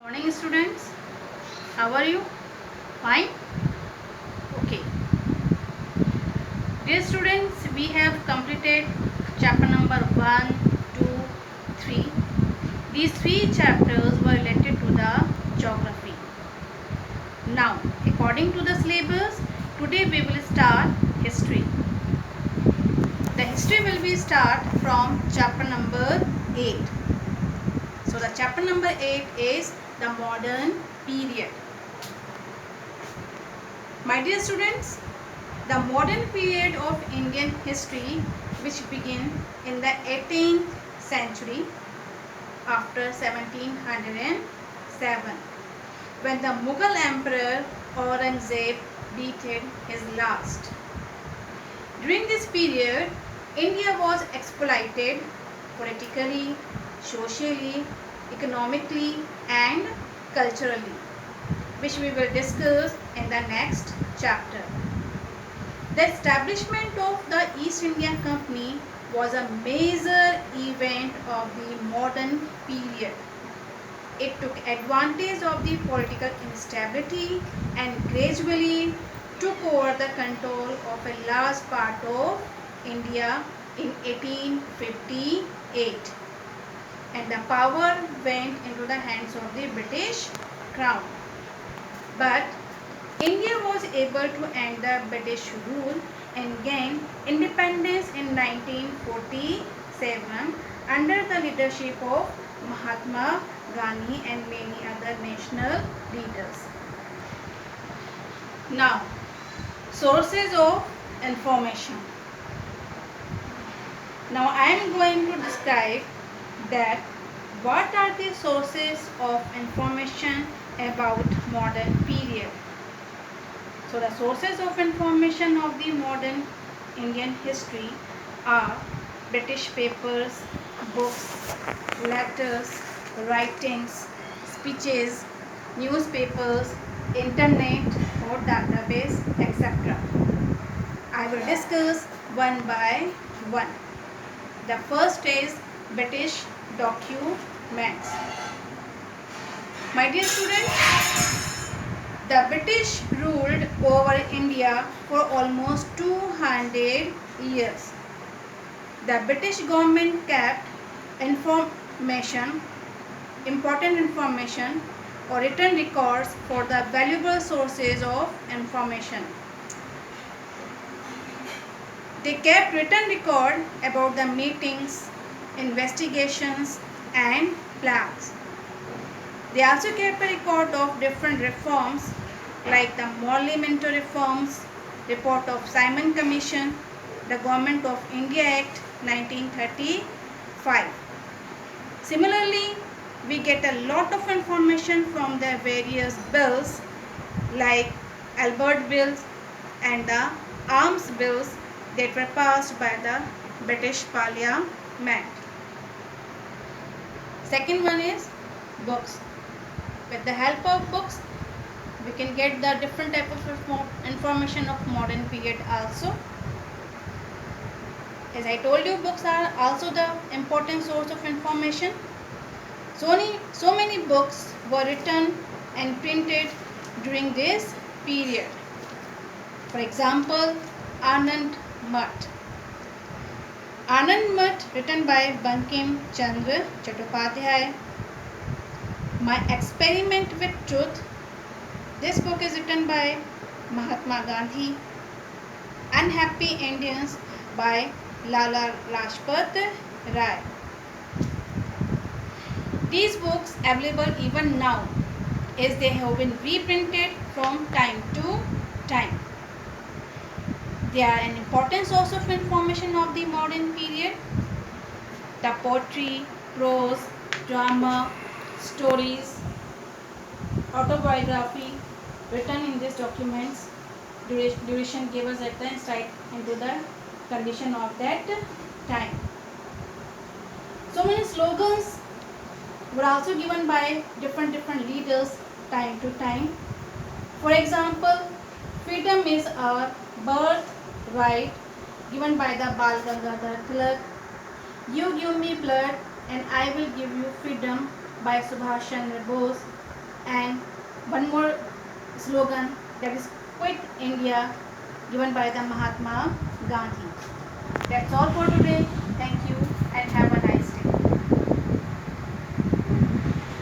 Morning students, how are you? Fine? Okay. Dear students, we have completed chapter number 1, 2, 3. These three chapters were related to the geography. Now, according to the syllabus, today we will start history. The history will be start from chapter number 8. So the chapter number 8 is the modern period. My dear students, the modern period of Indian history, which began in the 18th century after 1707, when the Mughal Emperor Aurangzeb defeated his last. During this period, India was exploited politically, socially, economically and culturally, which we will discuss in the next chapter. The establishment of the East India Company was a major event of the modern period. It took advantage of the political instability and gradually took over the control of a large part of India in 1858, and the power went into the hands of the British Crown. But India was able to end the British rule and gain independence in 1947 under the leadership of Mahatma Gandhi and many other national leaders. Now, sources of information. Now I am going to describe that what are the sources of information about modern period. So the sources of information of the modern Indian history are British papers, books, letters, writings, speeches, newspapers, internet or database, etc. I will discuss one by one. The first is British documents. My dear students, the British ruled over India for almost 200 years. The British government kept important information or written records for the valuable sources of information. They kept written record about the meetings, investigations and plans. They also kept a record of different reforms like the Morley Minto reforms, report of Simon Commission, the Government of India Act 1935. Similarly, we get a lot of information from the various bills like Albert Bills and the Arms Bills that were passed by the British Parliament. Second one is books. With the help of books, we can get the different type of information of modern period also. As I told you, books are also the important source of information. So many books were written and printed during this period. For example, Anand Math. Anand Math written by Bankim Chandra Chattopadhyay. My Experiment with Truth. This book is written by Mahatma Gandhi. Unhappy Indians by Lala Lajpat Rai. These books available even now as they have been reprinted from time to time. They are an important source of information of the modern period. The poetry, prose, drama, stories, autobiography written in these documents duration gave us at the insight into the condition of that time. So many slogans were also given by different leaders time to time. For example, freedom is our birthright, given by the Bal Gangadhar Tilak. You give me blood and I will give you freedom by Subhash Chandra Bose. and one more slogan, that is Quit India, given by the Mahatma Gandhi. That's all for today. Thank you.